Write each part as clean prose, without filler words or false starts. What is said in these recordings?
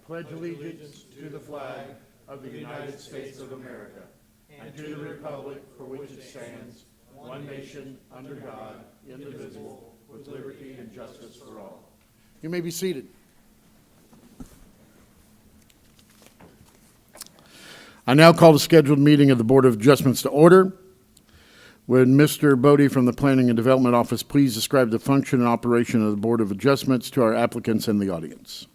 pledge allegiance to the flag of the United States of America and to the republic for which it stands, one nation, under God, indivisible, with liberty and justice for all. You may be seated. I now call the scheduled meeting of the Board of Adjustments to order. Would Mr. Bodie from the Planning and Development Office please describe the function and operation of the Board of Adjustments to our applicants in the audience?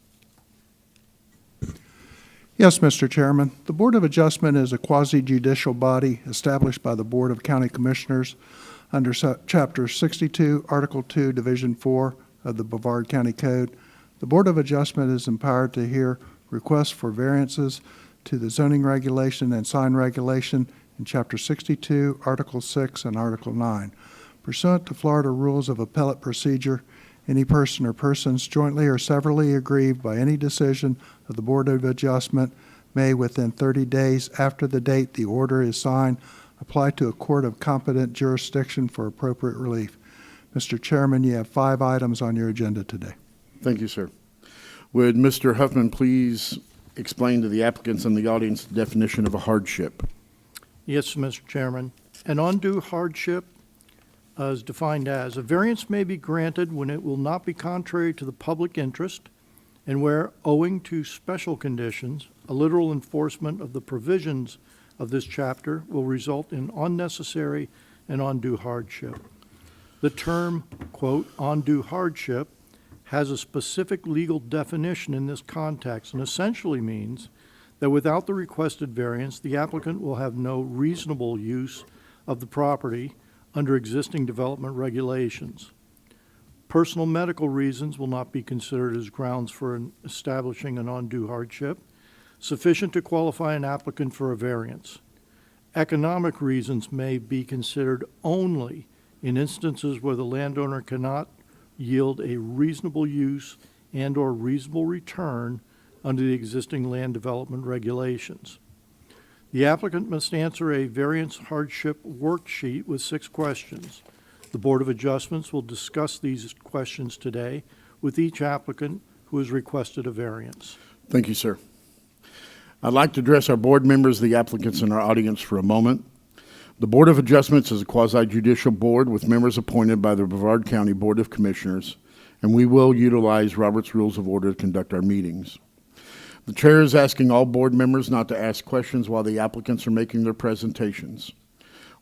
Yes, Mr. Chairman. The Board of Adjustment is a quasi-judicial body established by the Board of County Commissioners under Chapter 62, Article 2, Division 4 of the Brevard County Code. The Board of Adjustment is empowered to hear requests for variances to the zoning regulation and sign regulation in Chapter 62, Article 6, and Article 9. Pursuant to Florida Rules of Appellate Procedure, any person or persons jointly or severally aggrieved by any decision of the Board of Adjustment may, within 30 days after the date the order is signed, apply to a court of competent jurisdiction for appropriate relief. Mr. Chairman, you have 5 items on your agenda today. Thank you, sir. Would Mr. Huffman please explain to the applicants in the audience the definition of a hardship? Yes, Mr. Chairman. An undue hardship is defined as a variance may be granted when it will not be contrary to the public interest and where, owing to special conditions, a literal enforcement of the provisions of this chapter will result in unnecessary and undue hardship. The term, quote, undue hardship has a specific legal definition in this context and essentially means that without the requested variance, the applicant will have no reasonable use of the property under existing development regulations. Personal medical reasons will not be considered as grounds for establishing an undue hardship, sufficient to qualify an applicant for a variance. Economic reasons may be considered only in instances where the landowner cannot yield a reasonable use and/or reasonable return under the existing land development regulations. The applicant must answer a variance hardship worksheet with 6 questions. The Board of Adjustments will discuss these questions today with each applicant who has requested a variance. Thank you, sir. I'd like to address our board members, the applicants in our audience for a moment. The Board of Adjustments is a quasi-judicial board with members appointed by the Brevard County Board of Commissioners, and we will utilize Robert's Rules of Order to conduct our meetings. The chair is asking all board members not to ask questions while the applicants are making their presentations.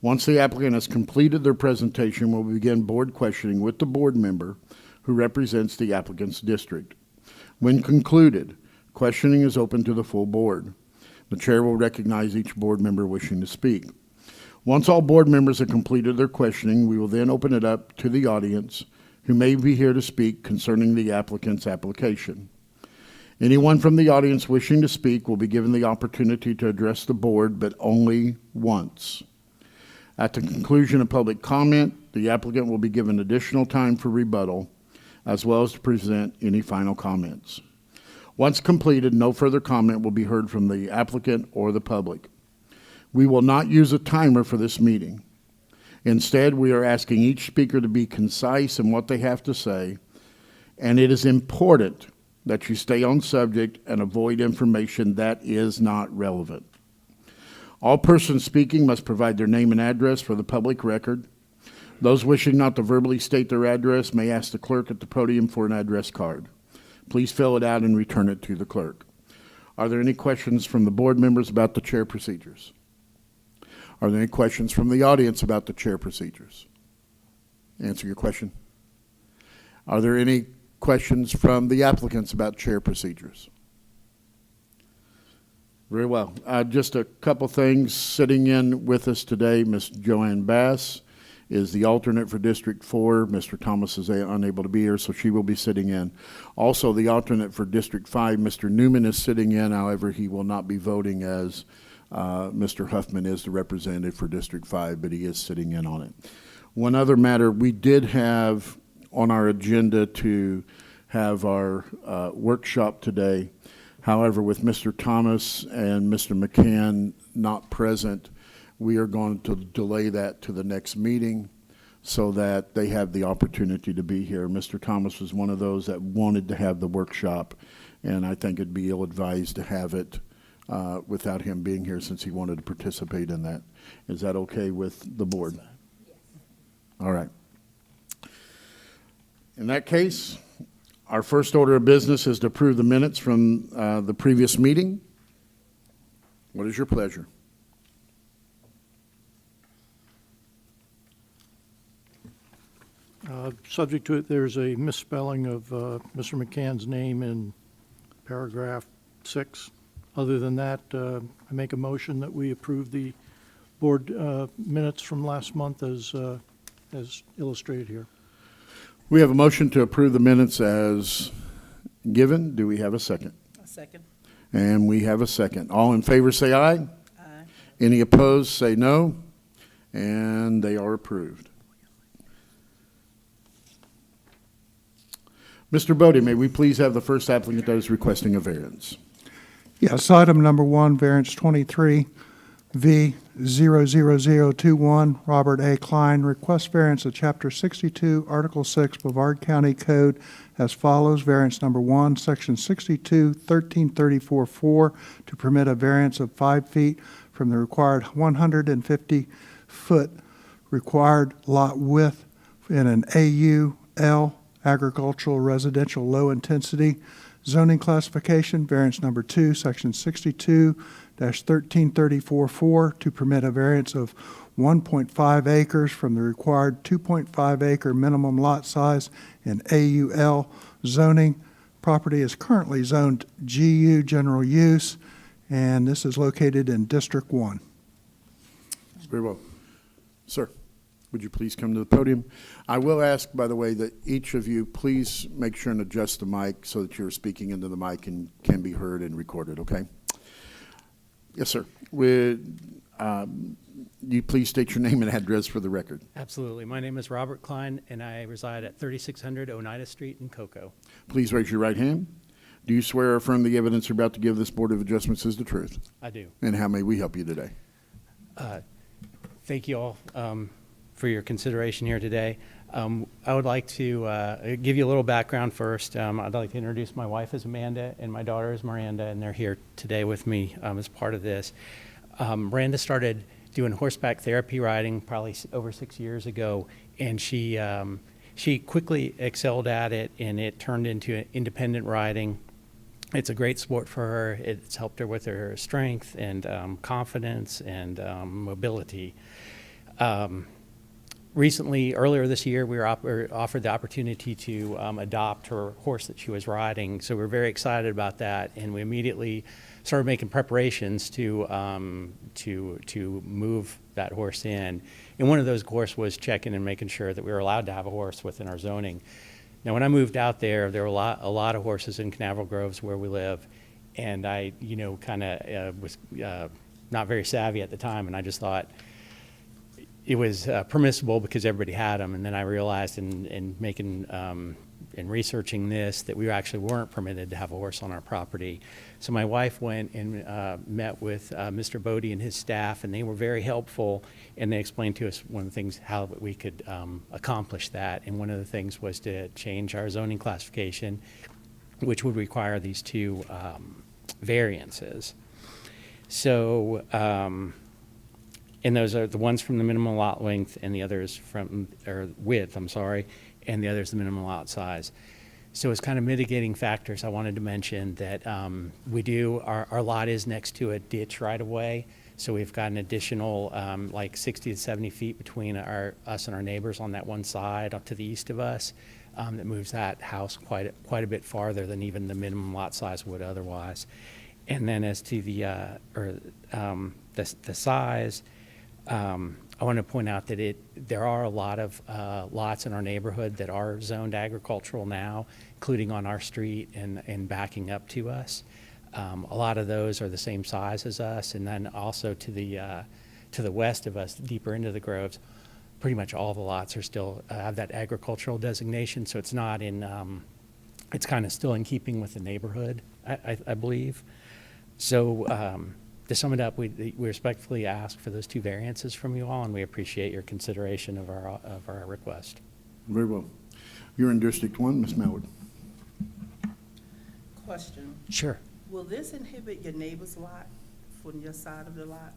Once the applicant has completed their presentation, we'll begin board questioning with the board member who represents the applicant's district. When concluded, questioning is open to the full board. The chair will recognize each board member wishing to speak. Once all board members have completed their questioning, we will then open it up to the audience who may be here to speak concerning the applicant's application. Anyone from the audience wishing to speak will be given the opportunity to address the board, but only once. At the conclusion of public comment, the applicant will be given additional time for rebuttal, as well as to present any final comments. Once completed, no further comment will be heard from the applicant or the public. We will not use a timer for this meeting. Instead, we are asking each speaker to be concise in what they have to say, and it is important that you stay on subject and avoid information that is not relevant. All persons speaking must provide their name and address for the public record. Those wishing not to verbally state their address may ask the clerk at the podium for an address card. Please fill it out and return it to the clerk. Are there any questions from the board members about the chair procedures? Are there any questions from the audience about the chair procedures? Answer your question. Are there any questions from the applicants about chair procedures? Very well. Just a couple things. Sitting in with us today, Ms. Joanne Bass is the alternate for District 4. Mr. Thomas is unable to be here, so she will be sitting in. Also, the alternate for District 5, Mr. Newman, is sitting in. However, he will not be voting as Mr. Huffman is the representative for District 5, but he is sitting in on it. One other matter, we did have on our agenda to have our workshop today. However, with Mr. Thomas and Mr. McCann not present, we are going to delay that to the next meeting. so that they have the opportunity to be here. Mr. Thomas was one of those that wanted to have the workshop, and I think it'd be ill-advised to have it without him being here, since he wanted to participate in that. Is that okay with the board? All right. In that case, our first order of business is to approve the minutes from the previous meeting. What is your pleasure? Subject to it, there's a misspelling of Mr. McCann's name in paragraph 6. Other than that, I make a motion that we approve the board minutes from last month as illustrated here. We have a motion to approve the minutes as given. Do we have a second? A second. And we have a second. All in favor say aye. Aye. Any opposed say no. And they are approved. Mr. Bodie, may we please have the first applicant that is requesting a variance? Yes, item number 1, variance 23 V00021, Robert A. Kline, request variance of Chapter 62, Article 6, Brevard County Code as follows. Variance number 1, Section 62, 1334-4, to permit a variance of 5 feet from the required 150-foot required lot width in an AUL, agricultural residential low intensity zoning classification. Variance number 2, Section 62-1334-4, to permit a variance of 1.5 acres from the required 2.5 acre minimum lot size in AUL zoning. Property is currently zoned GU general use, and this is located in District 1. Very well. Sir, would you please come to the podium? I will ask, by the way, that each of you please make sure and adjust the mic so that you're speaking into the mic and can be heard and recorded, okay? Yes, sir. Would you please state your name and address for the record? Absolutely. My name is Robert Kline, and I reside at 3600 Oneida Street in Cocoa. Please raise your right hand. Do you swear or affirm the evidence you're about to give this Board of Adjustments is the truth? I do. And how may we help you today? Thank you all for your consideration here today. I would like to give you a little background first. I'd like to introduce my wife as Amanda and my daughter is Miranda, and they're here today with me as part of this. Miranda started doing horseback therapy riding probably over 6 years ago, and she quickly excelled at it, and it turned into independent riding. It's a great sport for her. It's helped her with her strength and confidence and mobility. Recently, earlier this year, we were offered the opportunity to adopt her horse that she was riding, so we're very excited about that, and we immediately started making preparations to move that horse in. And one of those, of course, was checking and making sure that we were allowed to have a horse within our zoning. Now, when I moved out there were a lot of horses in Canaveral Groves where we live, and I, kind of was not very savvy at the time, and I just thought it was permissible because everybody had them. And then I realized in making in researching this that we actually weren't permitted to have a horse on our property. So my wife went and met with Mr. Bodie and his staff, and they were very helpful, and they explained to us one of the things how we could accomplish that. And one of the things was to change our zoning classification, which would require these 2 variances. So and those are the ones from the minimum lot length and the others width, and the others the minimum lot size. So as kind of mitigating factors, I wanted to mention that our lot is next to a ditch right away. So we've got an additional like 60 to 70 feet between us and our neighbors on that one side up to the east of us. That moves that house quite a bit farther than even the minimum lot size would otherwise. And then as to the size, I want to point out that there are a lot of lots in our neighborhood that are zoned agricultural now, including on our street and backing up to us. A lot of those are the same size as us, and then also to the west of us, deeper into the groves, pretty much all the lots are still have that agricultural designation. So it's not in, it's kind of still in keeping with the neighborhood, I believe. So To sum it up, we respectfully ask for those 2 variances from you all, and we appreciate your consideration of our request. Very well. You're in District 1, Ms. Mallard. Question, Sure. will this inhibit your neighbor's lot from your side of the lot?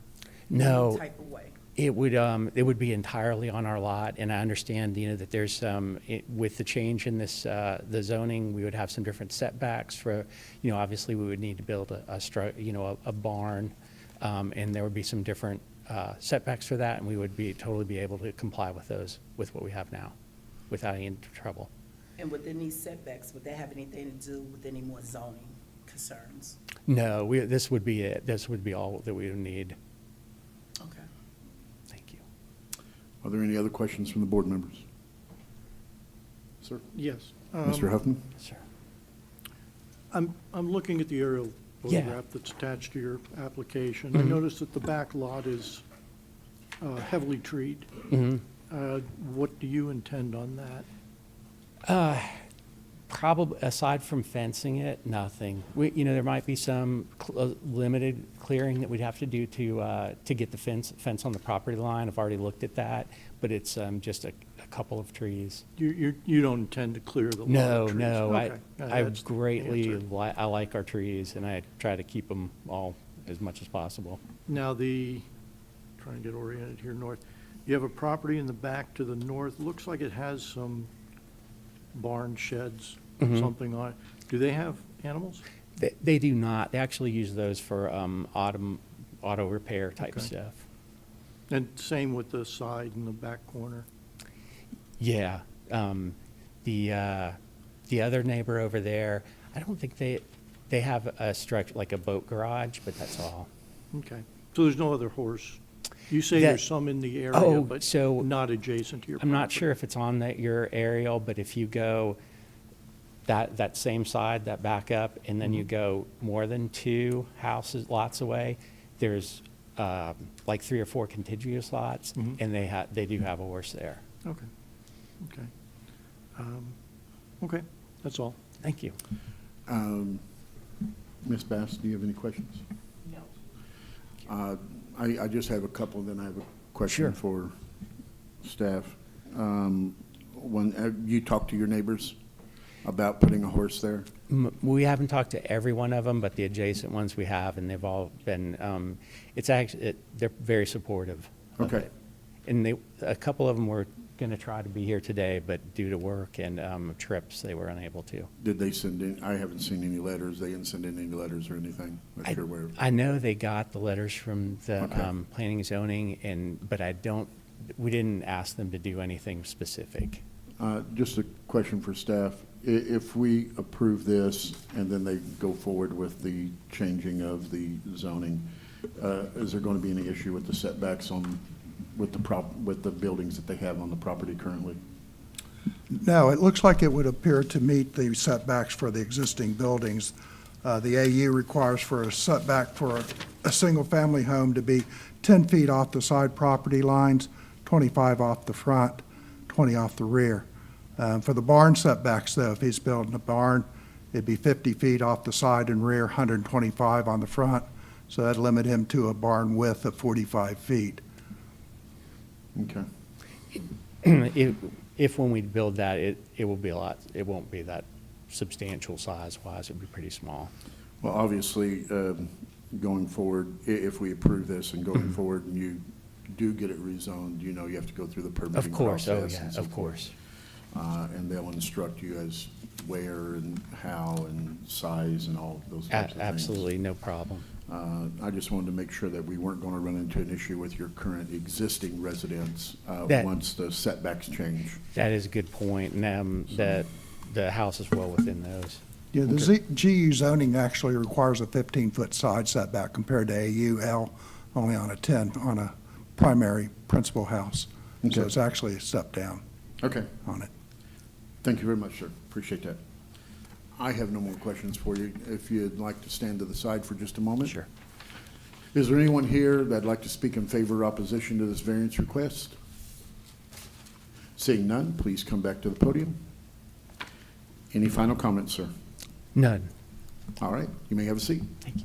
No. Any type of way? It would be entirely on our lot, and I understand, that there's some, with the change in this, the zoning, we would have some different setbacks for, obviously we would need to build a barn, and there would be some different, setbacks for that, and we would totally be able to comply with those, with what we have now, without any trouble. And within these setbacks, would that have anything to do with any more zoning concerns? No, this would be it. This would be all that we would need. Okay. Thank you. Are there any other questions from the board members? Sir? Yes. Mr. Huffman? Sir. I'm looking at the aerial Yeah. photograph that's attached to your application. Mm-hmm. I noticed that the back lot is heavily treed. What do you intend on that? Probably, aside from fencing it, nothing. There might be some limited clearing that we'd have to do to get the fence on the property line. I've already looked at that, but it's just a couple of trees. You don't intend to clear the lot No, of trees? no. Okay. I That's the greatly, answer. I like our trees, and I try to keep them all as much as possible. Now, trying to get oriented here north, you have a property in the back to the north, looks like it has some barn sheds, Mhm. something on it. Do they have animals? They do not. They actually use those for auto repair type Okay. stuff. And same with the side and the back corner? Yeah. The other neighbor over there, I don't think they have a structure, like a boat garage, but that's all. Okay. So there's no other horse? You say That- there's some in the area, Oh, but so- not adjacent to your I'm property? not sure if it's on your aerial, but if you go that same side, that back up, and then you go more than 2 lots away, there's like 3 or 4 contiguous lots, Mhm. and they do have a horse there. Okay, okay. Okay, that's all. Thank you. Ms. Bass, do you have any questions? No. I just have a couple, then I have a question Sure. for staff. When you talked to your neighbors about putting a horse there? We haven't talked to every one of them, but the adjacent ones we have, and they've all been, they're very supportive of Okay. it. And a couple of them were going to try to be here today, but due to work and trips, they were unable to. Did they send in, I haven't seen any letters, they didn't send in any letters or anything that you're aware of? I know they got the letters from the Okay. planning and zoning, but we didn't ask them to do anything specific. Just a question for staff. If we approve this and then they go forward with the changing of the zoning, is there going to be any issue with the setbacks with the buildings that they have on the property currently? No, it looks like it would appear to meet the setbacks for the existing buildings. The AU requires for a setback for a single-family home to be 10 feet off the side property lines, 25 off the front, 20 off the rear. For the barn setbacks, though, if he's building a barn, it'd be 50 feet off the side and rear, 125 on the front, so that'd limit him to a barn width of 45 feet. Okay. If when we build that, it will be it won't be that substantial size-wise, it'll be pretty small. Well, obviously, going forward, if we approve this and going forward and you do get it rezoned, you have to go through the permitting Of course, oh process yeah, and so of forth. course. And they'll instruct you as where and how and size and all those types of things. Absolutely, no problem. I just wanted to make sure that we weren't going to run into an issue with your current existing residents That- once the setbacks change. That is a good point, and that the house is well within those. Yeah, the GU zoning actually requires a 15-foot side setback compared to AUL, only on a primary principal house. So Okay. it's actually a step down Okay. on it. Thank you very much, sir. Appreciate that. I have no more questions for you. If you'd like to stand to the side for just a moment. Sure. Is there anyone here that'd like to speak in favor or opposition to this variance request? Seeing none, please come back to the podium. Any final comments, sir? None. All right, you may have a seat. Thank you.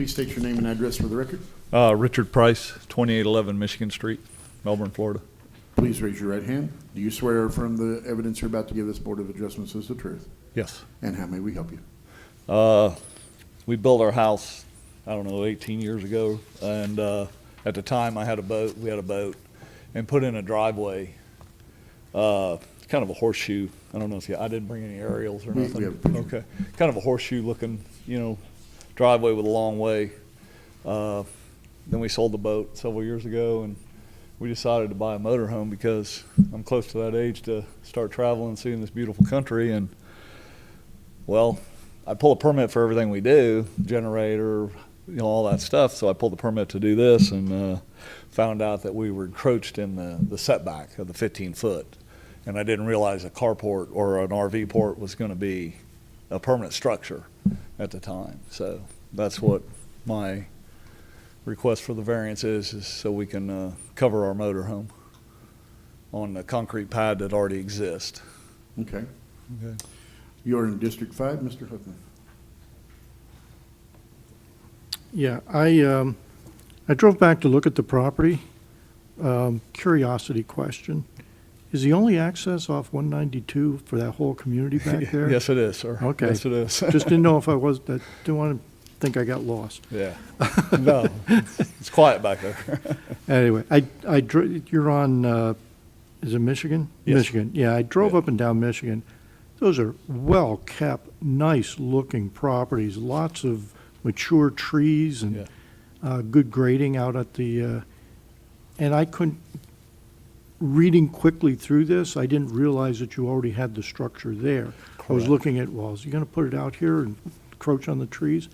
Please state your name and address for the record. Richard Price, 2811 Michigan Street, Melbourne, Florida. Please raise your right hand. Do you swear or affirm the evidence you're about to give this Board of Adjustments is the truth? Yes. And how may we help you? We built our house, I don't know, 18 years ago, and at the time I had a boat, we had a boat, and put in a driveway, kind of a horseshoe. I don't know if I didn't bring any aerials or We nothing. have a picture. Okay. Kind of a horseshoe looking, driveway with a long way. Then we sold the boat several years ago, and we decided to buy a motorhome because I'm close to that age to start traveling, seeing this beautiful country. And well, I pull a permit for everything we do, generator, all that stuff. So I pulled the permit to do this, and found out that we were encroached in the setback of the 15 foot. And I didn't realize a carport or an RV port was going to be a permanent structure at the time. So that's what my request for the variance is so we can cover our motorhome on the concrete pad that already exists. Okay. Okay. You're in District 5, Mr. Hookman. Yeah, I drove back to look at the property. Curiosity question. Is the only access off 192 for that whole community back there? Yes, it is, sir. Okay. Yes, it is. Just didn't know if I didn't want to think I got lost. Yeah. No, it's quiet back there. Anyway, you're on, is it Michigan? Yes. Michigan, yeah, I drove Yeah. up and down Michigan. Those are well-kept, nice-looking properties, lots of mature trees and good grading out at the, and I couldn't, reading quickly through this, I didn't realize that you already had the structure there. I was Correct. looking at, well, is he going to put it out here and encroach on the trees?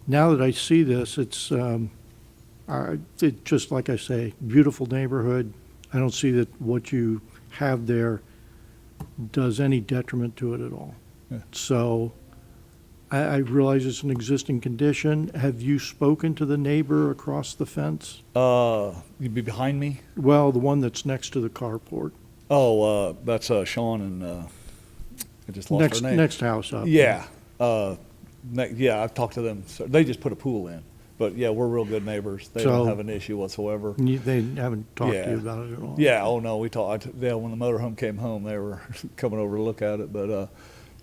Now that I see this, it's just like I say, beautiful neighborhood. I don't see that what you have there does any detriment to it at all. Yeah. So I realize it's an existing condition. Have you spoken to the neighbor across the fence? You'd be behind me? Well, the one that's next to the carport. Oh, that's Sean and I just lost her name. Next house up. Yeah. Yeah, I've talked to them. So they just put a pool in. But yeah, we're real good neighbors. They So- don't have an issue whatsoever. They haven't talked to Yeah. you about it at all? Yeah, oh no, we talked. Yeah, when the motorhome came home, they were coming over to look at it. But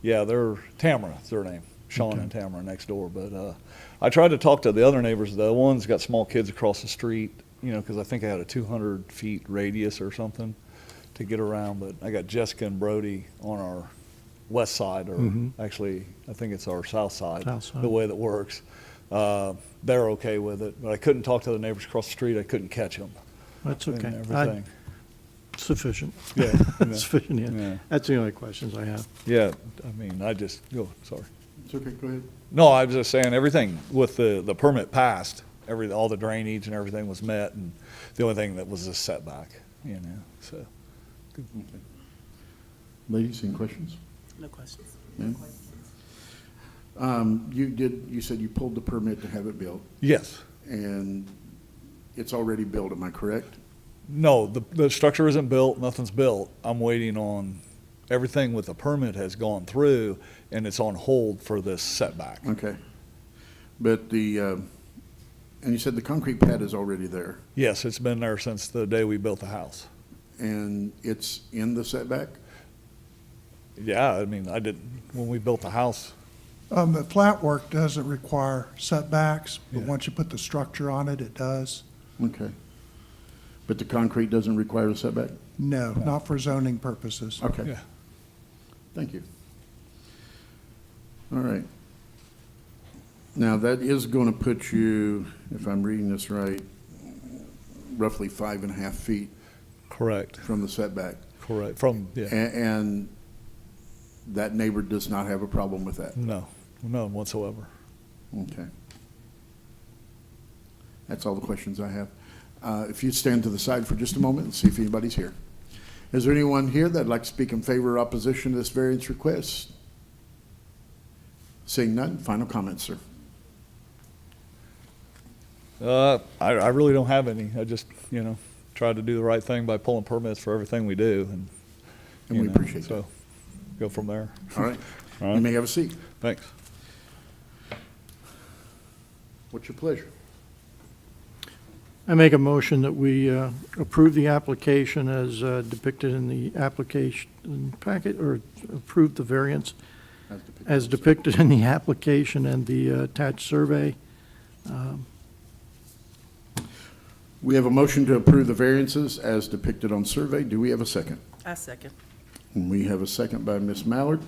yeah, they're Tamara, is their name. Sean Okay. and Tamara next door. But I tried to talk to the other neighbors. The one's got small kids across the street, because I think I had a 200 feet radius or something to get around. But I got Jessica and Brody on our west side, or actually, I think it's our south side, South side. the way that works. They're okay with it, but I couldn't talk to the neighbors across the street. I couldn't catch them. That's And okay. everything. Sufficient. Yeah, yeah. Sufficient, yeah. Yeah. That's the only questions I have. Yeah, I mean, sorry. It's okay, go ahead. No, I was just saying, everything with the permit passed, all the drainage and everything was met, and the only thing that was a setback, so. Ladies, any questions? No questions. Ma'am? You said you pulled the permit to have it built, Yes. and it's already built, am I correct? No, the structure isn't built, nothing's built. I'm waiting on, everything with the permit has gone through, and it's on hold for this setback. Okay. But and you said the concrete pad is already there, Yes, it's been there since the day we built the house. and it's in the setback? Yeah, I mean, when we built the house, The flat work doesn't require setbacks, but Yeah. once you put the structure on it, it does. Okay. But the concrete doesn't require a setback? No, not for zoning purposes. Okay. yeah. Thank you. All right. Now, that is going to put you, if I'm reading this right, roughly 5.5 feet Correct, from the setback. correct, yeah. And that neighbor does not have a problem with that? No, none whatsoever. Okay. That's all the questions I have. If you'd stand to the side for just a moment and see if anybody's here. Is there anyone here that'd like to speak in favor or opposition to this variance request? Seeing none, final comments, sir. I really don't have any. I just, try to do the right thing by pulling permits for everything we do, and And we appreciate that. so go from there. All right. All You right. may have a seat. Thanks. What's your pleasure? I make a motion that we approve the application as depicted in the application packet, or approve the variance as depicted in the application and the attached survey. We have a motion to approve the variances as depicted on survey. Do we have a second? I second. And we have a second by Ms. Mallard.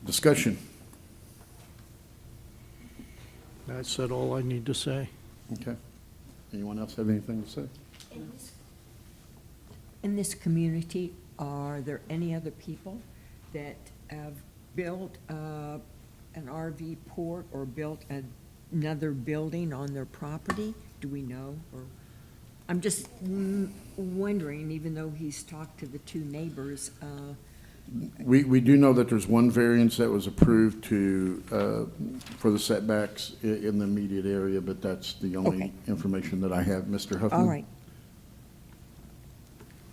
Discussion. I said all I need to say. Okay. Anyone else have anything to say? In this community, are there any other people that have built an RV port or built another building on their property? Do we know? Or I'm just wondering, even though he's talked to the two neighbors, We do know that there's one variance that was approved for the setbacks in the immediate area, but that's the only Okay. information that I have. Mr. Huffman? all right.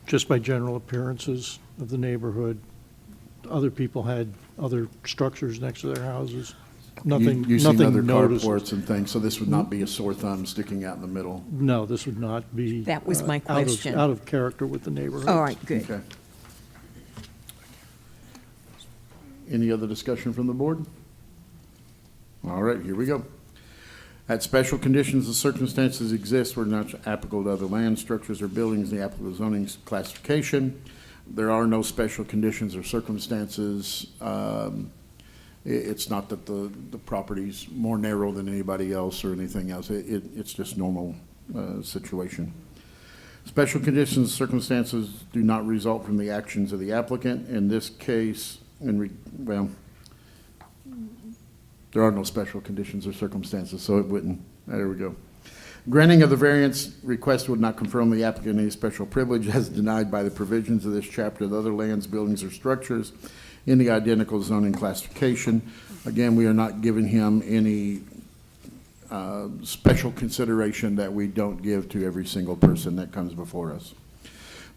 Just by general appearances of the neighborhood, other people had other structures next to their houses. Nothing, You've seen other nothing noticeable. carports and things, so this would not be a sore thumb sticking out in the middle. No, this would not be. That was my out of- question. Out of character with the neighborhood. All right, good. Okay. Any other discussion from the board? All right, here we go. At special conditions, the circumstances exist where not applicable to other land, structures, or buildings in the applicable zoning classification. There are no special conditions or circumstances. It's not that the property's more narrow than anybody else or anything else. It's just normal situation. Special conditions, circumstances do not result from the actions of the applicant. In this case, well, there are no special conditions or circumstances, so it wouldn't. There we go. Granting of the variance request would not confirm the applicant any special privilege as denied by the provisions of this chapter of other lands, buildings, or structures in the identical zoning classification. Again, we are not giving him any special consideration that we don't give to every single person that comes before us.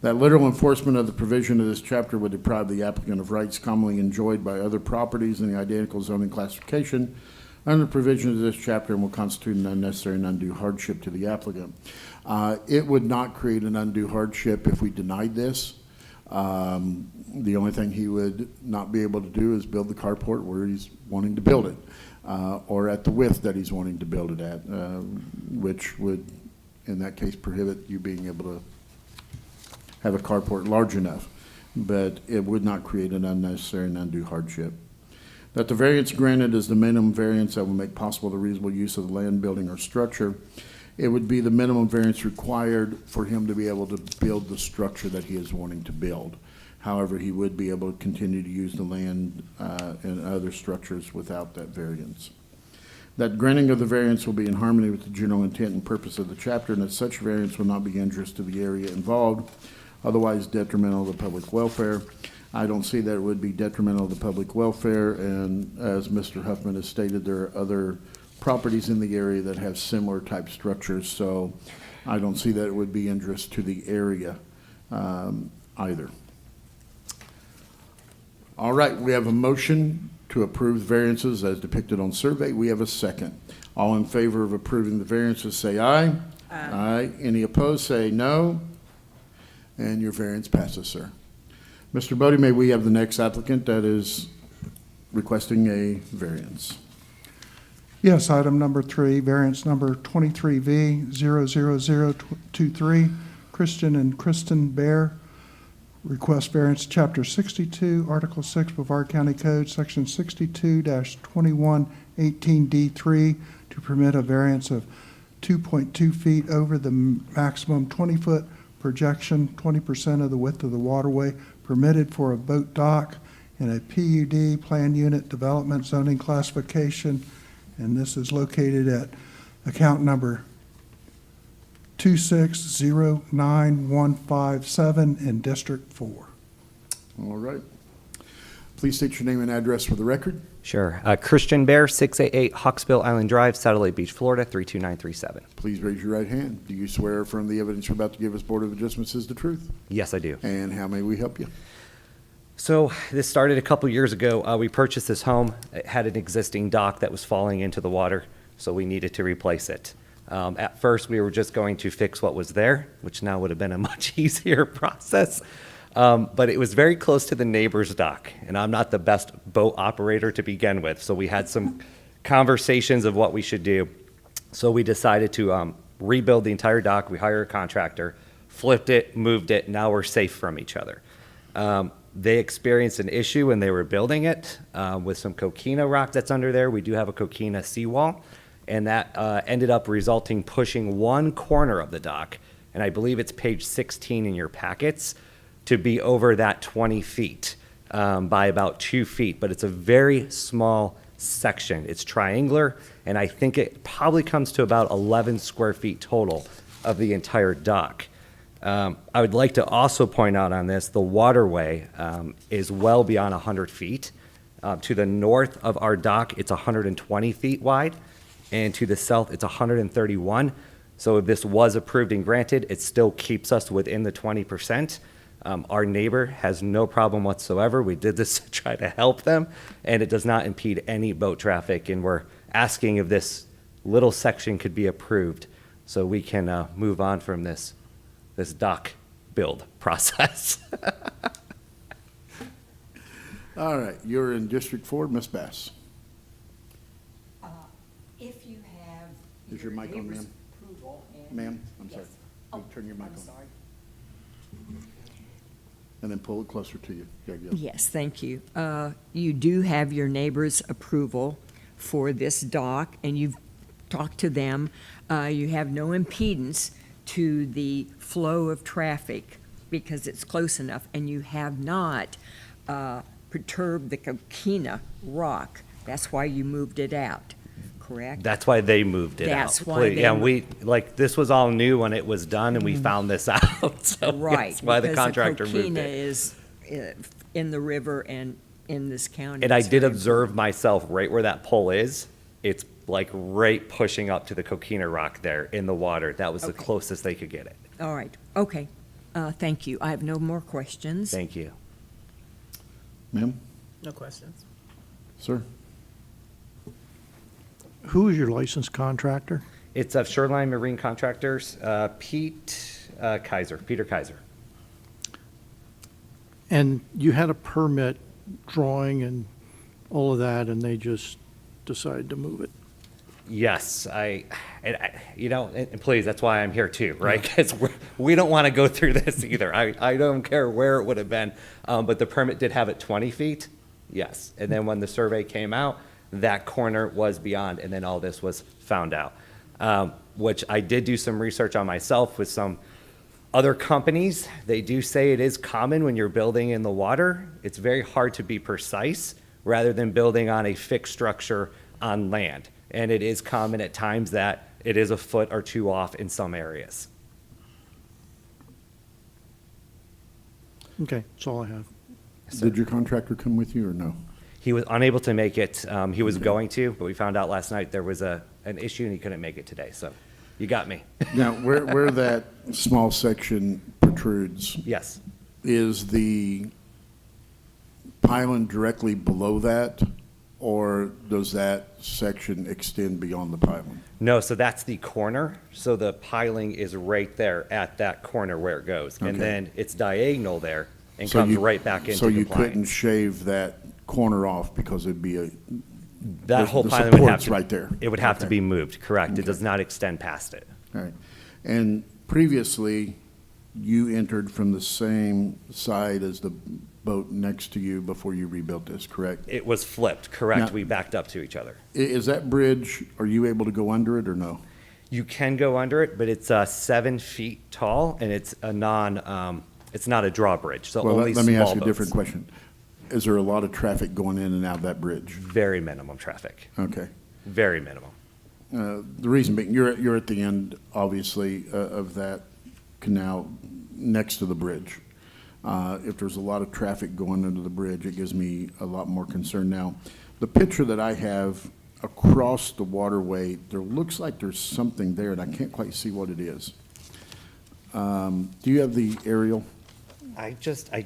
That literal enforcement of the provision of this chapter would deprive the applicant of rights commonly enjoyed by other properties in the identical zoning classification under the provisions of this chapter and will constitute an unnecessary and undue hardship to the applicant. It would not create an undue hardship if we denied this. The only thing he would not be able to do is build the carport where he's wanting to build it, or at the width that he's wanting to build it at, which would, in that case, prohibit you being able to have a carport large enough, but it would not create an unnecessary and undue hardship. That the variance granted is the minimum variance that will make possible the reasonable use of the land, building, or structure. It would be the minimum variance required for him to be able to build the structure that he is wanting to build. However, he would be able to continue to use the land and other structures without that variance. That granting of the variance will be in harmony with the general intent and purpose of the chapter, and that such variance will not be injurious to the area involved, otherwise detrimental to the public welfare. I don't see that it would be detrimental to the public welfare, and as Mr. Huffman has stated, there are other properties in the area that have similar type structures, so I don't see that it would be injurious to the area either. All right, we have a motion to approve variances as depicted on survey. We have a second. All in favor of approving the variances, say aye. Aye. Any opposed, say no. And your variance passes, sir. Mr. Bodie, may we have the next applicant that is requesting a variance? Yes, item number 3, variance number 23V00023, Christian and Kristen Bear, request variance, Chapter 62, Article 6, Brevard County Code, Section 62-2118D3, to permit a variance of 2.2 feet over the maximum 20-foot projection, 20% of the width of the waterway permitted for a boat dock in a PUD, Plan Unit Development Zoning Classification, and this is located at account number 2609157 in District 4. All right. Please state your name and address for the record. Sure. Christian Bear, 688 Hawksbill Island Drive, Satellite Beach, Florida, 32937. Please raise your right hand. Do you swear or affirm the evidence you're about to give us Board of Adjustments is the truth? Yes, I do. And how may we help you? So this started a couple years ago. We purchased this home. It had an existing dock that was falling into the water. so we needed to replace it. At first, we were just going to fix what was there, which now would have been a much easier process. But it was very close to the neighbor's dock, and I'm not the best boat operator to begin with, so we had some conversations of what we should do. So we decided to rebuild the entire dock. We hired a contractor, flipped it, moved it. Now we're safe from each other. They experienced an issue when they were building it with some coquina rock that's under there. We do have a coquina seawall, and that ended up resulting pushing one corner of the dock, and I believe it's page 16 in your packets, to be over that 20 feet by about 2 feet. But it's a very small section. It's triangular, and I think it probably comes to about 11 square feet total of the entire dock. I would like to also point out on this, the waterway is well beyond 100 feet. To the north of our dock, it's 120 feet wide, and to the south, it's 131. So if this was approved and granted, it still keeps us within the 20%. Our neighbor has no problem whatsoever. We did this to try to help them, and it does not impede any boat traffic, and we're asking if this little section could be approved so we can move on from this dock build process. All right, you're in District 4, Ms. Bass. If you have. Is your mic on, neighbor's ma'am? approval and- Ma'am, I'm sorry. Yes. Turn your mic I'm on. sorry. And then pull it closer to you. There you go. Yes, thank you. You do have your neighbor's approval for this dock, and you've talked to them. You have no impedance to the flow of traffic because it's close enough, and you have not perturbed the coquina rock. That's why you moved it out, correct? That's why they moved it out. That's why they Yeah, moved- this was all new when it was done, and we found this out. So Right. that's why the because contractor moved coquina it. is in the river and in this county. And I It's did very observe myself right where that pole is. It's like right pushing up to the coquina rock there in the water. That was the Okay. closest they could get it. All right, okay. Thank you. I have no more questions. Thank you. Ma'am? No questions. Sir? Who is your licensed contractor? It's Shoreline Marine Contractors, Peter Kaiser. And you had a permit drawing and all of that, and they just decided to move it? Yes, and please, that's why I'm here too, right? Because we don't want to go through this either. I don't care where it would have been, but the permit did have it 20 feet, yes. And then when the survey came out, that corner was beyond, and then all this was found out. Which I did do some research on myself with some other companies. They do say it is common when you're building in the water. It's very hard to be precise rather than building on a fixed structure on land. And it is common at times that it is a foot or two off in some areas. Okay, that's all I have. Did your contractor come with you or no? He was unable to make it. He was going to, but we found out last night there was an issue and he couldn't make it today. So you got me. Now, where that small section protrudes, Yes. is the pylon directly below that, or does that section extend beyond the pylon? No, so that's the corner. So the piling is right there at that corner where it goes. And Okay. then it's diagonal there and So comes you- right back into So you couldn't compliance. shave that corner off because it'd be That whole the piling would have support's to. right there. It would have to Okay. be moved, correct. It Okay. does not extend past it. All right. And previously, you entered from the same side as the boat next to you before you rebuilt this, correct? It was flipped, correct. Now- We backed up to each other. Is that bridge, are you able to go under it or no? You can go under it, but it's 7 feet tall and it's it's not a drawbridge, so Well, only let me small ask you a different boats. question. Is there a lot of traffic going in and out of that bridge? Very minimum traffic, Okay. very minimum. The reason being, you're at the end, obviously, of that canal next to the bridge. If there's a lot of traffic going under the bridge, it gives me a lot more concern. Now, the picture that I have across the waterway, there looks like there's something there, and I can't quite see what it is. Do you have the aerial? I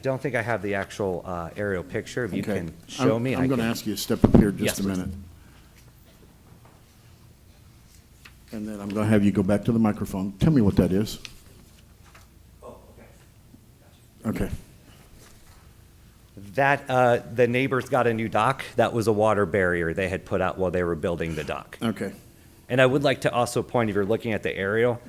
don't think I have the actual aerial picture. If you Okay. can show me. I'm going to I can- ask you to step up here Yes, just a please. minute. And then I'm going to have you go back to the microphone. Tell me what that is. Oh, Okay. That, the neighbors got a new dock. That was a water barrier they had put out while they were building the dock. Okay. And I would like to also point, if you're looking at the aerial,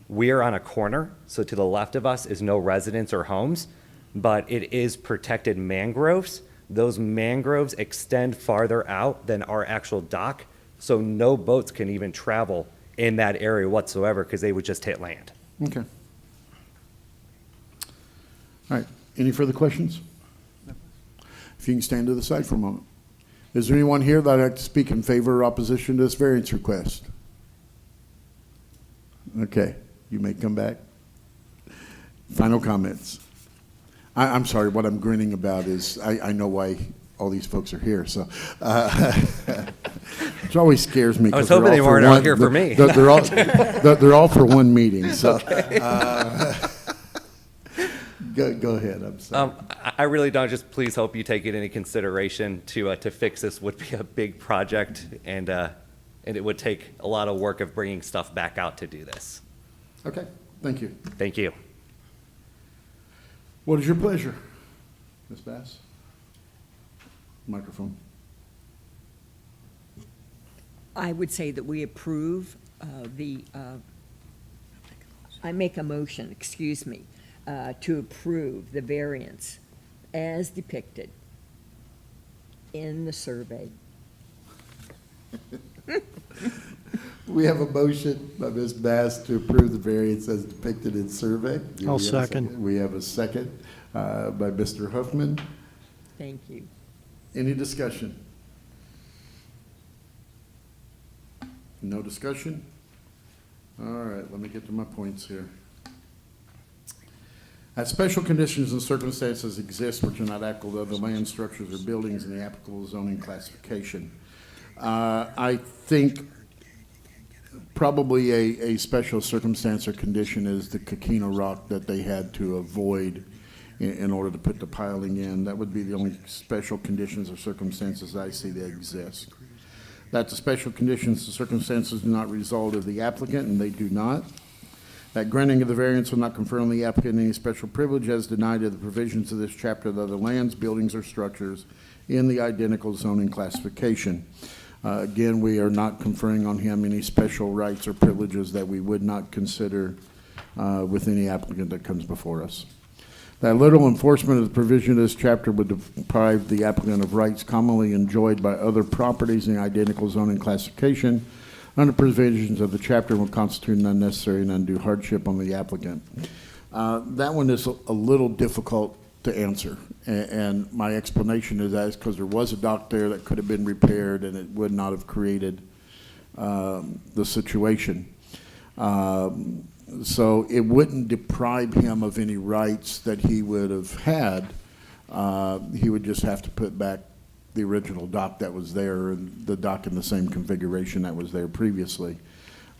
we are on a corner, so to the left of us is no residents or homes, but it is protected mangroves. Those mangroves extend farther out than our actual dock, so no boats can even travel in that area whatsoever because they would just hit land. Okay. All right. Any further questions? If you can stand to the side for a moment. Is there anyone here that would like to speak in favor or opposition to this variance request? Okay. You may come back. Final comments. I'm sorry, what I'm grinning about is I know why all these folks are here, so. Which always scares me. I was 'cause they're hoping they all for weren't out one- here for me. They're all for one meeting, so. Go ahead, I'm sorry. I really don't, just please hope you take it into consideration to fix this. Would be a big project, and it would take a lot of work of bringing stuff back out to do this. Okay, thank you. Thank you. What is your pleasure? Ms. Bass? Microphone. I would say that we approve I make a motion, excuse me, to approve the variance as depicted in the survey. We have a motion by Ms. Bass to approve the variance as depicted in survey. Do I'll we have a second. We have a second by Mr. Huffman. Thank you. Any discussion? No discussion? All right, let me get to my points here. As special conditions and circumstances exist which are not applicable to other land structures or buildings in the applicable zoning classification, I think probably a special circumstance or condition is the coquina rock that they had to avoid in order to put the piling in. That would be the only special conditions or circumstances I see that exist. That the special conditions and circumstances do not result of the applicant, and they do not. That granting of the variance will not confer on the applicant any special privilege as denied of the provisions of this chapter of other lands, buildings, or structures in the identical zoning classification. Again, we are not conferring on him any special rights or privileges that we would not consider with any applicant that comes before us. That literal enforcement of the provision of this chapter would deprive the applicant of rights commonly enjoyed by other properties in the identical zoning classification under provisions of the chapter will constitute an unnecessary and undue hardship on the applicant. That one is a little difficult to answer, and my explanation is that because there was a dock there that could have been repaired and it would not have created the situation. So it wouldn't deprive him of any rights that he would have had. He would just have to put back the original dock that was there and the dock in the same configuration that was there previously.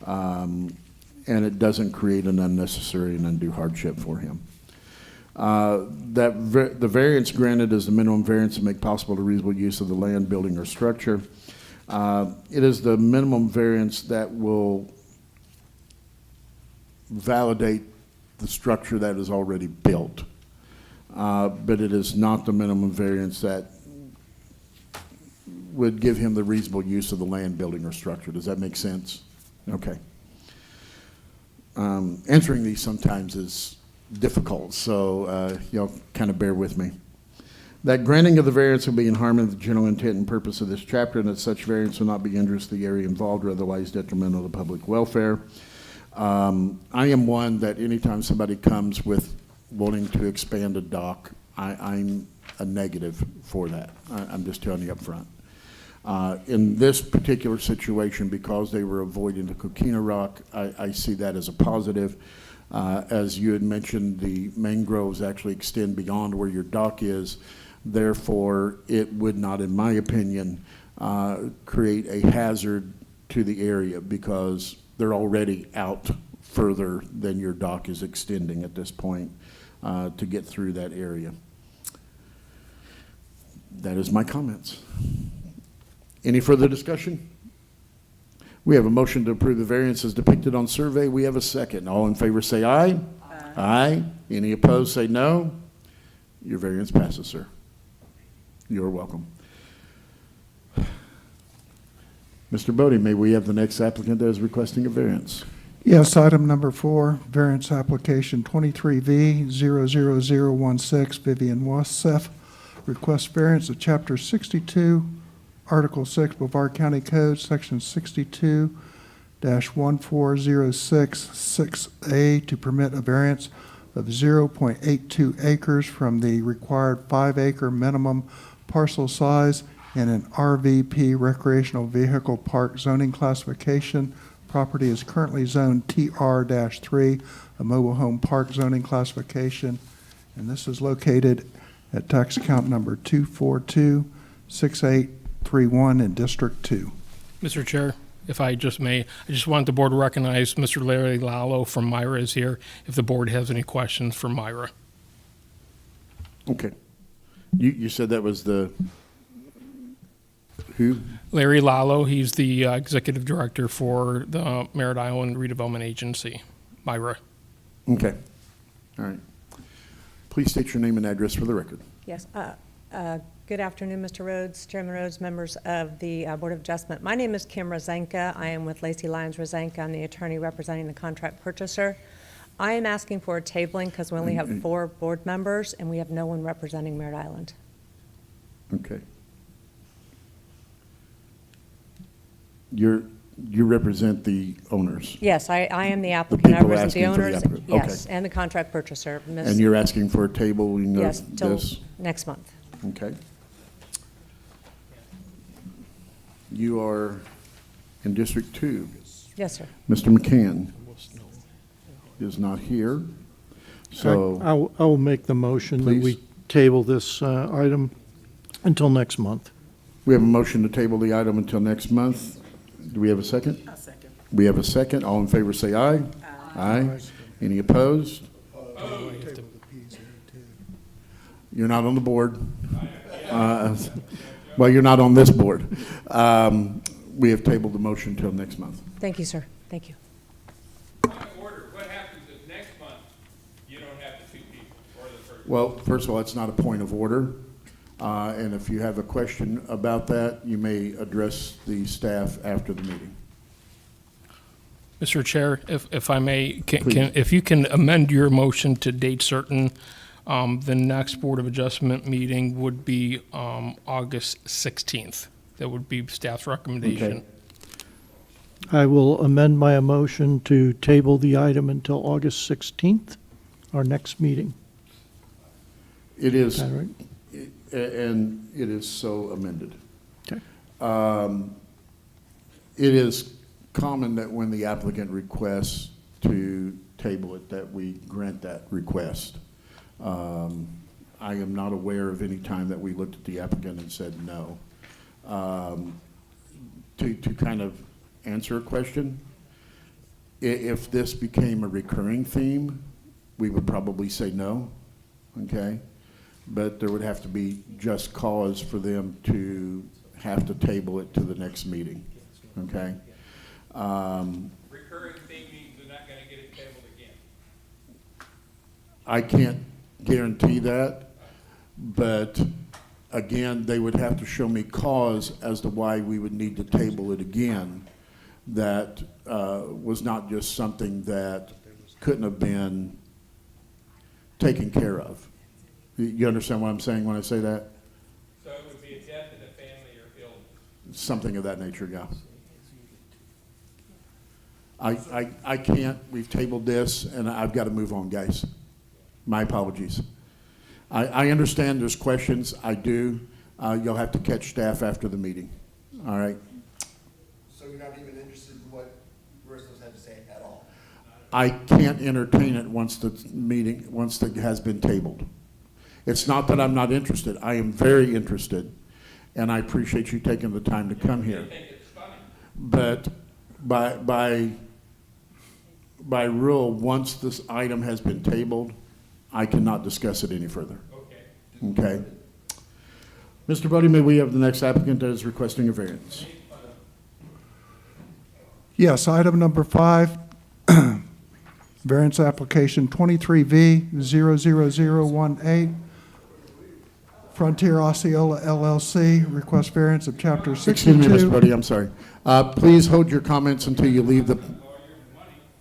And it doesn't create an unnecessary and undue hardship for him. The variance granted is the minimum variance to make possible the reasonable use of the land, building, or structure. It is the minimum variance that will validate the structure that is already built. But it is not the minimum variance that would give him the reasonable use of the land, building, or structure. Does that make sense? Okay. Answering these sometimes is difficult, so y'all kind of bear with me. That granting of the variance will be in harmony with the general intent and purpose of this chapter, and that such variance will not be injurious to the area involved or otherwise detrimental to public welfare. I am one that anytime somebody comes with wanting to expand a dock, I'm a negative for that. I'm just telling you up front. In this particular situation, because they were avoiding the coquina rock, I see that as a positive. As you had mentioned, the mangroves actually extend beyond where your dock is. Therefore, it would not, in my opinion, create a hazard to the area because they're already out further than your dock is extending at this point to get through that area. That is my comments. Any further discussion? We have a motion to approve the variance as depicted on survey. We have a second. All in favor say aye. Aye. Any opposed say no. Your variance passes, sir. You're welcome. Mr. Bodie, may we have the next applicant that is requesting a variance? Yes, item number 4, variance application 23V00016, Vivian Wasef, requests variance of Chapter 62, Article 6, Brevard County Code, Section 62-14066A, to permit a variance of 0.82 acres from the required 5-acre minimum parcel size in an RVP recreational vehicle park zoning classification. Property is currently zoned TR-3, a mobile home park zoning classification, and this is located at tax account number 2426831 in District 2. Mr. Chair, if I just may, I just want the board to recognize Mr. Larry Lalo from Myra is here, if the board has any questions for Myra. Okay. You said that was the, who? Larry Lalo, he's the executive director for the Merritt Island Redevelopment Agency, Myra. Okay. All right. Please state your name and address for the record. Yes. Good afternoon, Mr. Rhodes, Chairman Rhodes, members of the Board of Adjustment. My name is Kim Rezanka. I am with Lacey Lyons Rezanka. I'm the attorney representing the contract purchaser. I am asking for a tabling because we only have 4 board members and we have no one representing Merritt Island. Okay. You represent the owners, Yes, I am the applicant. I people represent the asking for the owners, applicant. yes, Okay. and the contract purchaser. and you're asking for a tabling Yes, of till this? next month. Okay. You are in District 2. Yes, sir. Mr. McCann is not here, so, I will make the motion that we Please. table this item until next month. we have a motion to table the item until next month. Do we have a second? A second. We have a second. All in favor say aye. Aye. Any opposed? You're not on the board. Well, you're not on this board. We have tabled the motion until next month. Thank you, sir. Thank you. Point of order, what happens if next month you don't have the 2 people or the first? Well, first of all, it's not a point of order. And if you have a question about that, you may address the staff after the meeting. Mr. Chair, if I may, Please. if you can amend your motion to date certain, the next Board of Adjustment meeting would be August 16th. That would be staff's recommendation. Okay. I will amend my motion to table the item until August 16th, our next meeting. It Is is, that right? and it is so amended. Okay. It is common that when the applicant requests to table it, that we grant that request. I am not aware of any time that we looked at the applicant and said no. To kind of answer a question, if this became a recurring theme, we would probably say no, okay? But there would have to be just cause for them to have to table it to the next meeting, okay? Recurring thing means they're not gonna get it tabled again. I can't guarantee that, but again, they would have to show me cause as to why we would need to table it again. That was not just something that couldn't have been taken care of. You understand what I'm saying when I say that? So it would be a death in the family or illness. Something of that nature, yeah. I can't, we've tabled this, and I've got to move on, guys. My apologies. I understand there's questions, I do. You'll have to catch staff after the meeting, all right? So you're not even interested in what Bristol's had to say at all? I can't entertain it once the meeting, once it has been tabled. It's not that I'm not interested, I am very interested, and I appreciate you taking the time to come here. I think it's funny. But by rule, once this item has been tabled, I cannot discuss it any further. Okay. Okay? Mr. Bodie, may we have the next applicant that is requesting a variance? Yes, item number 5, variance application 23V00018, Frontier Osceola LLC, request variance of Chapter Excuse me, Mr. 62. Bodie, I'm sorry. Please hold your comments until you leave the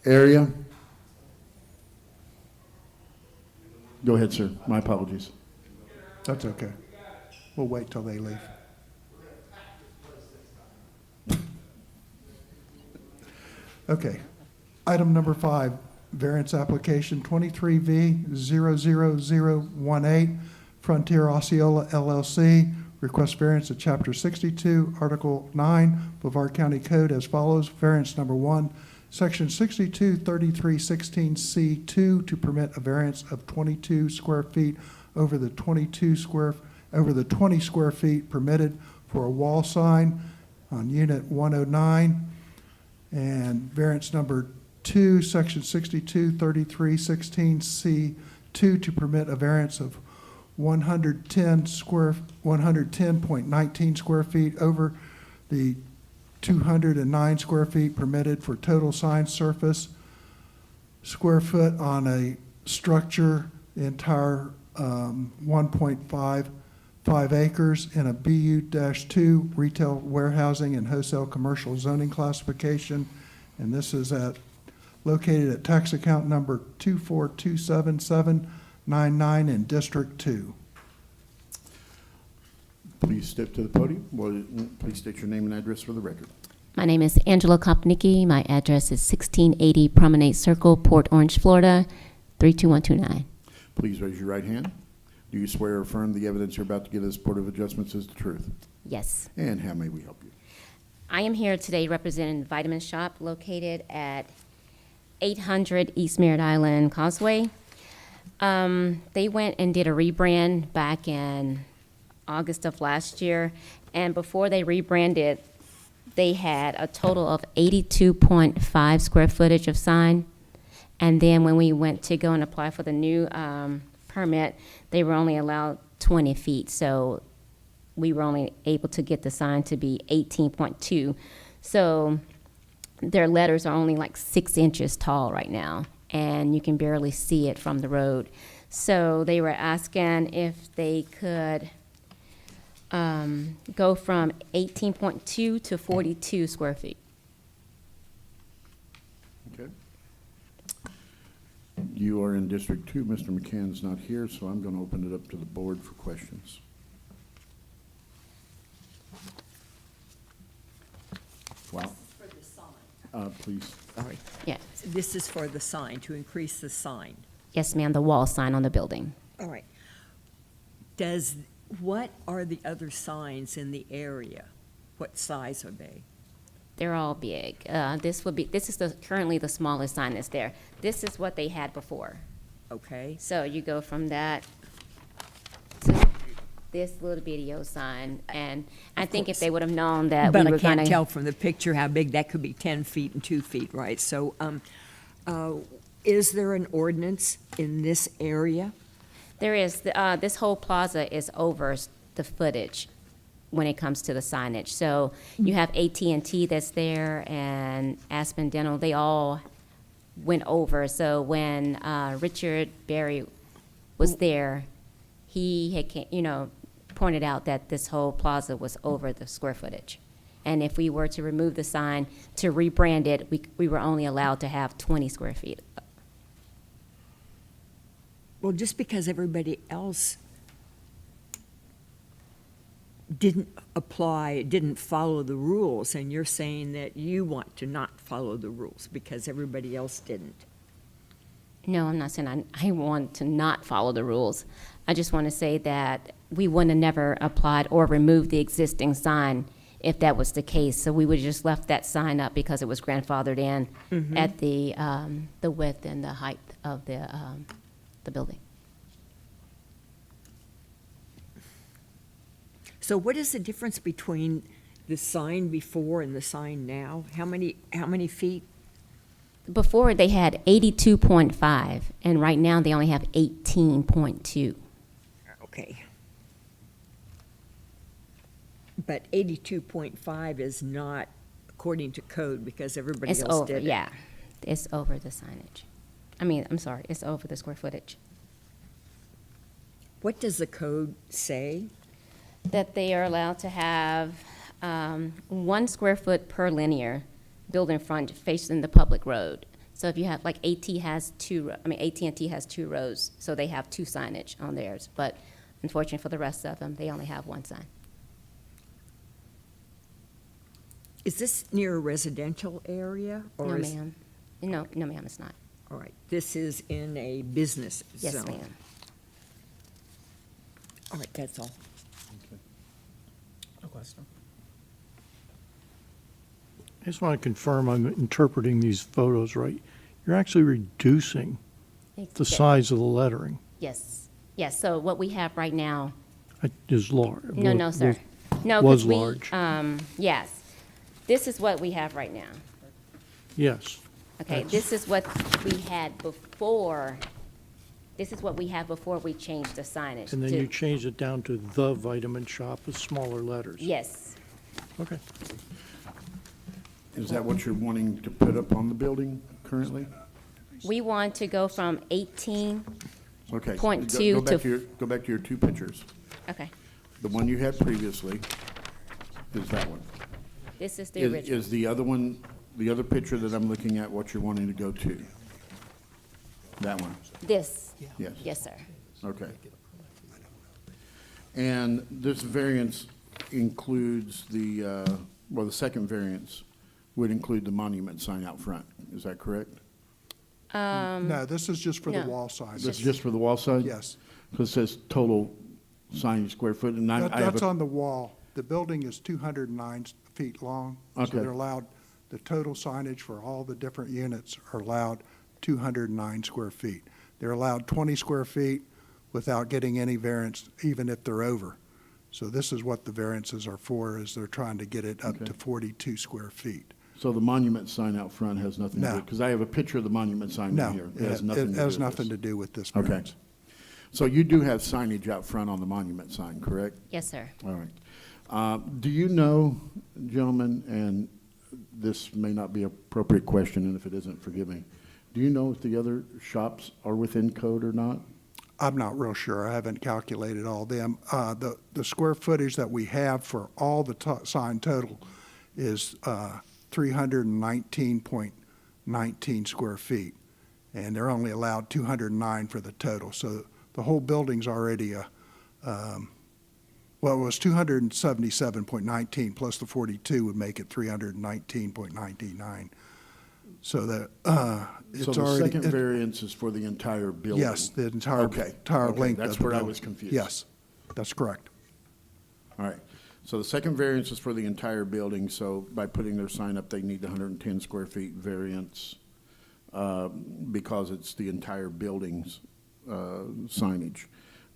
area. Go ahead, sir. My apologies. That's okay. We'll wait till they leave. Okay. Item number 5, variance application 23V00018, Frontier Osceola LLC, request variance of Chapter 62, Article 9, Brevard County Code as follows. Variance number 1, Section 623316C2 to permit a variance of 22 square feet over the 20 square feet permitted for a wall sign on Unit 109. And variance number 2, Section 623316C2 to permit a variance of 110.19 square feet over the 209 square feet permitted for total sign surface square foot on a structure, the entire 1.55 acres in a BU-2 retail warehousing and wholesale commercial zoning classification. And this is located at tax account number 2427799 in District 2. Please step to the podium. Please state your name and address for the record. My name is Angela Kopnicky. My address is 1680 Promenade Circle, Port Orange, Florida, 32129. Please raise your right hand. Do you swear or affirm the evidence you're about to give this Board of Adjustments is the truth? Yes. And how may we help you? I am here today representing the Vitamin Shop located at 800 East Merritt Island Causeway. They went and did a rebrand back in August of last year, and before they rebranded, they had a total of 82.5 square footage of sign, and then when we went to go and apply for the new permit, they were only allowed 20 feet, so we were only able to get the sign to be 18.2. So their letters are only like 6 inches tall right now, and you can barely see it from the road. So they were asking if they could go from 18.2 to 42 square feet. Okay. You are in District 2. Mr. McCann's not here, so I'm going to open it up to the board for questions. Wow. For the sign. Please. Sorry. Yeah. This is for the sign, to increase the sign. Yes, ma'am, the wall sign on the building. All right. What are the other signs in the area? What size are they? They're all big. This is currently the smallest sign that's there. This is what they had before. Okay. So you go from that to this little video sign, and I think if they would have known that we But were I can't gonna. tell from the picture how big that could be, 10 feet and 2 feet, right? So, is there an ordinance in this area? There is, this whole plaza is over the footage when it comes to the signage. So you have AT&T that's there and Aspen Dental, they all went over. So when Richard Berry was there, he had, pointed out that this whole plaza was over the square footage. And if we were to remove the sign to rebrand it, we were only allowed to have 20 square feet. Well, just because everybody else didn't follow the rules, and you're saying that you want to not follow the rules because everybody else didn't. No, I'm not saying I want to not follow the rules. I just want to say that we wouldn't have never applied or removed the existing sign if that was the case. So we would have just left that sign up because it was grandfathered in at the width and the height of the building. So what is the difference between the sign before and the sign now? How many feet? Before they had 82.5, and right now they only have 18.2. Okay. But 82.5 is not according to code, because everybody It's else over, did it. yeah. It's over the signage. I mean, I'm sorry, it's over the square footage. What does the code say? That they are allowed to have 1 square foot per linear building front facing the public road. So if you have, like AT&T has 2 rows, so they have 2 signage on theirs. But unfortunately for the rest of them, they only have 1 sign. Is this near a residential area? No, or is- ma'am. No, ma'am, it's not. All right, this is in a business zone. Yes, ma'am. All right, that's all. I just want to confirm I'm interpreting these photos right. You're actually reducing the size of the lettering. Yes, yes, so what we have right now, Is large. no, sir. No, Was 'cause we, large. yes. This is what we have right now. Yes. Okay, this is what we had before, this is what we had before we changed the signage. And then to- you changed it down to the vitamin shop with smaller letters. Yes, Okay. Is that what you're wanting to put up on the building currently? we want to go from 18, Okay. Point Go- two go back to- your- Go back to your 2 pictures. okay, The one you had previously is that one. this is the Is original. is the other one, the other picture that I'm looking at, what you're wanting to go to? That one? This, Yes. yes, sir. Okay. And this variance includes the, well, the second variance would include the monument sign out front. Is that correct? No, this is just for the no. wall signs. This is just for the wall sign? Yes. Because it says total sign square foot, and I have That's a- on the wall. The building is 209 feet long. So Okay. they're allowed, the total signage for all the different units are allowed 209 square feet. They're allowed 20 square feet without getting any variance, even if they're over. So this is what the variances are for, is they're trying to get it up Okay. to 42 square feet. So the monument sign out front has nothing to do, No. because I have a picture of the monument sign No, in here. It has nothing to do has with nothing this. to do with this Okay. variance. So you do have signage out front on the monument sign, correct? Yes, sir. All right. Do you know, gentlemen, and this may not be an appropriate question, and if it isn't, forgive me. Do you know if the other shops are within code or not? I'm not real sure. I haven't calculated all them. The square footage that we have for all the sign total is 319.19 square feet. And they're only allowed 209 for the total. So the whole building's already well, it was 277.19 plus the 42 would make it 319.99. So that, it's So the already. second variance is for the entire building? Yes, the entire Okay. entire Okay, length of the that's where I building. was confused. Yes, that's correct. All right. So the second variance is for the entire building, so by putting their sign up, they need the 110 square feet variance because it's the entire building's signage.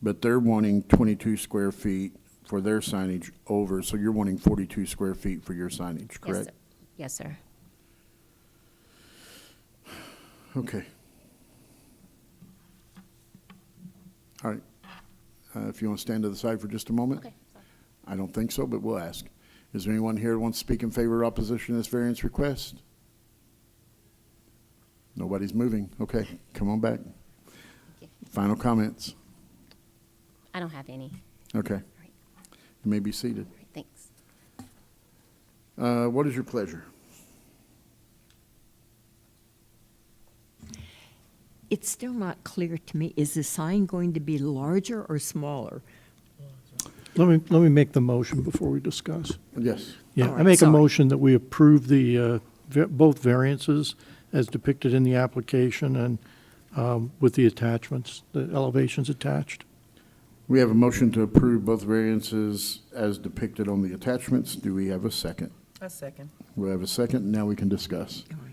But they're wanting 22 square feet for their signage over, so you're wanting 42 square feet for your signage, Yes, correct? sir. Yes, sir. Okay. All right. If you want to stand to the side for just a moment? Okay, sorry. I don't think so, but we'll ask. Is there anyone here who wants to speak in favor or opposition to this variance request? Nobody's moving. Okay, come on back. you. Final comments? I don't have any. Okay. right. You may be seated. All right, thanks. What is your pleasure? It's still not clear to me, is the sign going to be larger or smaller? Let me make the motion before we discuss. Yes. Yeah, All I right, make a sorry. motion that we approve the, both variances as depicted in the application and with the attachments, the elevations attached. We have a motion to approve both variances as depicted on the attachments. Do we have a second? A second. We have a second, and now we can discuss. All right.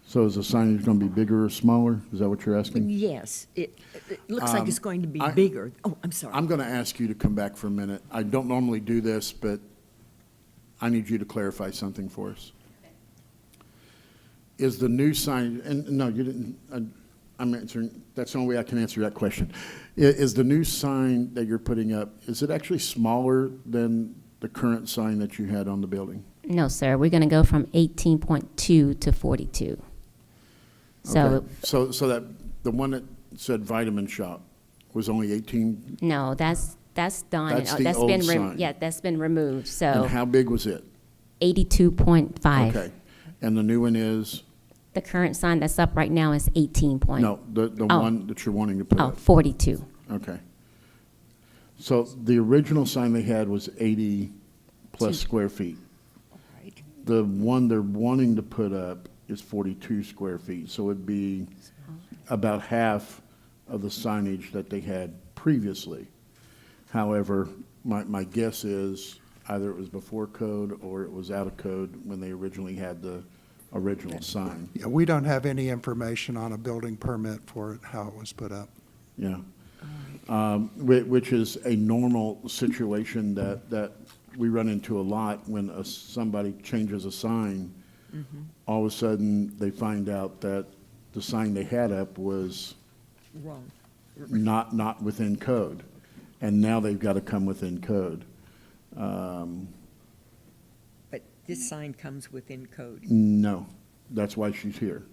So is the signage going to be bigger or smaller? Is that what you're asking? Yes, it looks like it's going to be I- bigger. Oh, I'm sorry. I'm going to ask you to come back for a minute. I don't normally do this, but I need you to clarify something for us. Is the new sign, and no, you didn't, I'm answering, that's the only way I can answer that question. Is the new sign that you're putting up, is it actually smaller than the current sign that you had on the building? No, sir, we're gonna go from 18.2 to 42. So, Okay. So that, the one that said Vitamin Shop was only 18, no, that's done. That's the That's old been sign. Yeah, that's been removed, and so how big was it? 82.5. Okay. And the new one is, The current sign that's up right now is 18 point. no, the Oh. one that you're wanting to put Oh, up? 42. Okay. So the original sign they had was 80-plus square feet. Right. The one they're wanting to put up is 42 square feet, so it'd be about half of the signage that they had previously. However, my guess is either it was before code or it was out of code when they originally had the original sign. Yeah, we don't have any information on a building permit for it, how it was put up. Yeah. Which is a normal situation that we run into a lot when somebody changes a sign. All of a sudden, they find out that the sign they had up was Wrong. not within code. And now they've got to come within code. But this sign comes within code. No, that's why she's here.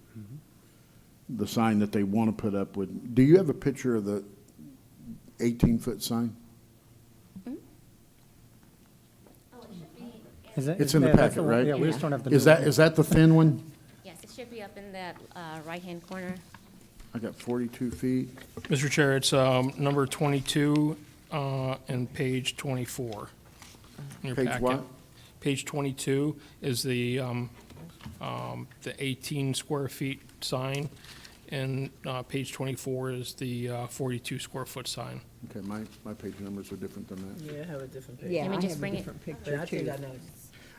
The sign that they want to put up would, do you have a picture of the 18-foot sign? It's in the packet, right? Yeah, we just don't have the. Is that the thin one? Yes, it should be up in that right-hand corner. I got 42 feet. Mr. Chair, it's number 22 and page 24. in your Page packet. what? Page 22 is the 18 square feet sign, and page 24 is the 42 square foot sign. Okay, my page numbers are different than that. Yeah, I have a different page. Yeah, Let me I just have a bring it- different But picture I think too. I know.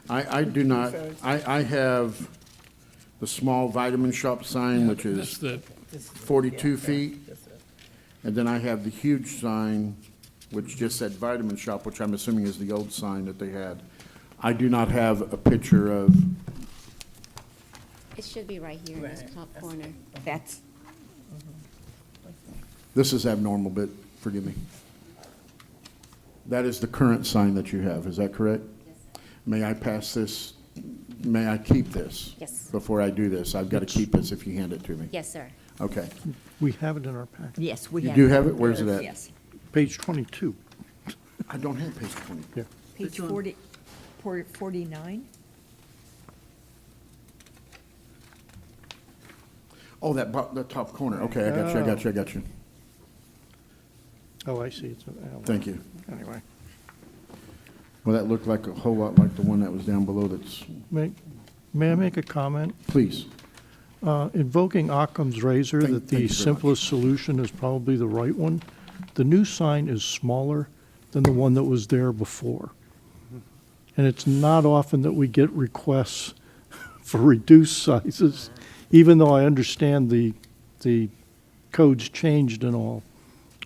I do not, I have the small vitamin shop sign, which That's is the, 42 feet. And then I have the huge sign, which just said vitamin shop, which I'm assuming is the old sign that they had. I do not have a picture of, It should be right here in this top corner. That's, this is abnormal, but forgive me. That is the current sign that you have, is that correct? May I pass this, may I keep this? Yes. Before I do this, I've got to keep this if you hand it to me. Yes, sir. Okay. We have it in our packet. yes, we You have. do have it? Where's it at? Yes. Page 22. I don't have page 20. Yeah. Page 49? Oh, that top corner. Okay, I got you. Oh, I see. It's Thank you. Anyway, Well, that looked like a whole lot like the one that was down below that's, may I make a comment? please. Invoking Occam's razor Thank that you the very much. simplest solution is probably the right one. The new sign is smaller than the one that was there before. And it's not often that we get requests for reduced sizes, even though I understand the code's changed and all.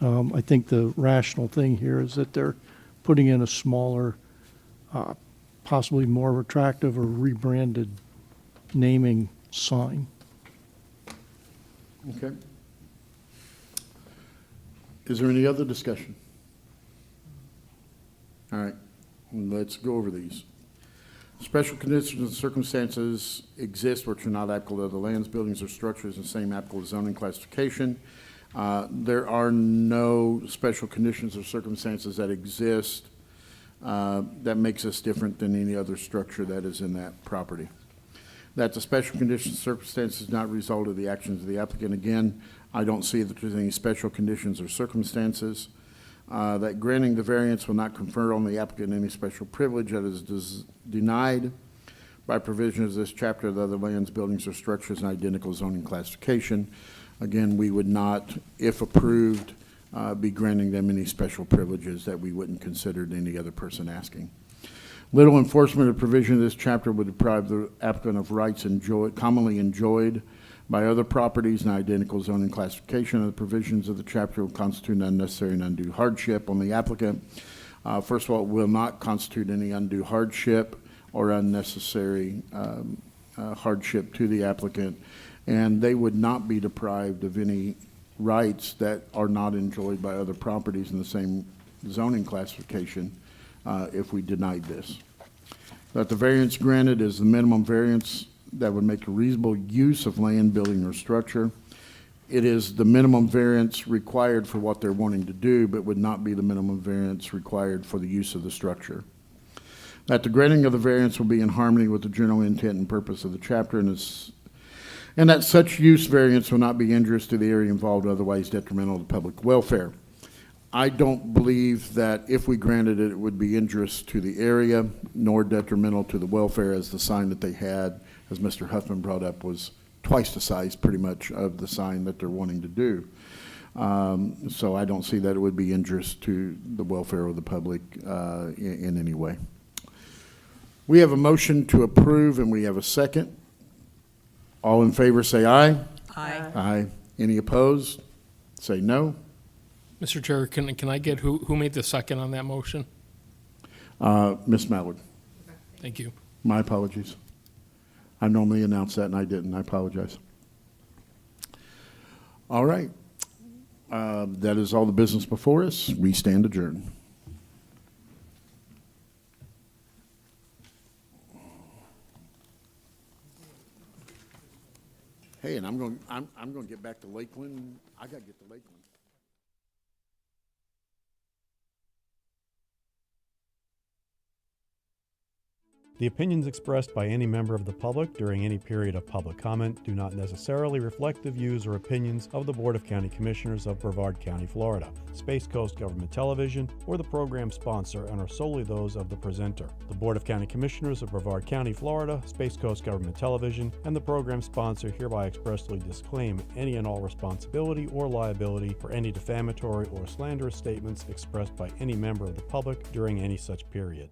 I think the rational thing here is that they're putting in a smaller, possibly more attractive or rebranded naming sign. Okay. Is there any other discussion? All right, let's go over these. Special conditions and circumstances exist which are not applicable to other lands, buildings, or structures in the same applicable zoning classification. There are no special conditions or circumstances that exist that makes us different than any other structure that is in that property. That the special conditions, circumstances not result of the actions of the applicant. Again, I don't see that there's any special conditions or circumstances. That granting the variance will not confer on the applicant any special privilege that is denied by provisions of this chapter of the other lands, buildings, or structures in identical zoning classification. Again, we would not, if approved, be granting them any special privileges that we wouldn't consider to any other person asking. Little enforcement of provision of this chapter would deprive the applicant of rights commonly enjoyed by other properties in identical zoning classification, and the provisions of the chapter will constitute an unnecessary and undue hardship on the applicant. First of all, it will not constitute any undue hardship or unnecessary hardship to the applicant, and they would not be deprived of any rights that are not enjoyed by other properties in the same zoning classification if we denied this. That the variance granted is the minimum variance that would make a reasonable use of land, building, or structure. It is the minimum variance required for what they're wanting to do, but would not be the minimum variance required for the use of the structure. That the granting of the variance will be in harmony with the general intent and purpose of the chapter, and that such use variance will not be injurious to the area involved, otherwise detrimental to public welfare. I don't believe that if we granted it, it would be injurious to the area, nor detrimental to the welfare, as the sign that they had, as Mr. Huffman brought up, was twice the size, pretty much, of the sign that they're wanting to do. So I don't see that it would be injurious to the welfare of the public in any way. We have a motion to approve, and we have a second. All in favor, say aye. Aye. Aye. Any opposed? Say no. Mr. Chair, can I get who made the second on that motion? Ms. Mallard. Thank you. My apologies. I normally announce that, and I didn't. I apologize. All right. That is all the business before us. We stand adjourned. Hey, and I'm going to get back to Lakeland. I got to get to Lakeland. The opinions expressed by any member of the public during any period of public comment do not necessarily reflect the views or opinions of the Board of County Commissioners of Brevard County, Florida, Space Coast Government Television, or the program sponsor, and are solely those of the presenter. The Board of County Commissioners of Brevard County, Florida, Space Coast Government Television, and the program sponsor hereby expressly disclaim any and all responsibility or liability for any defamatory or slanderous statements expressed by any member of the public during any such period.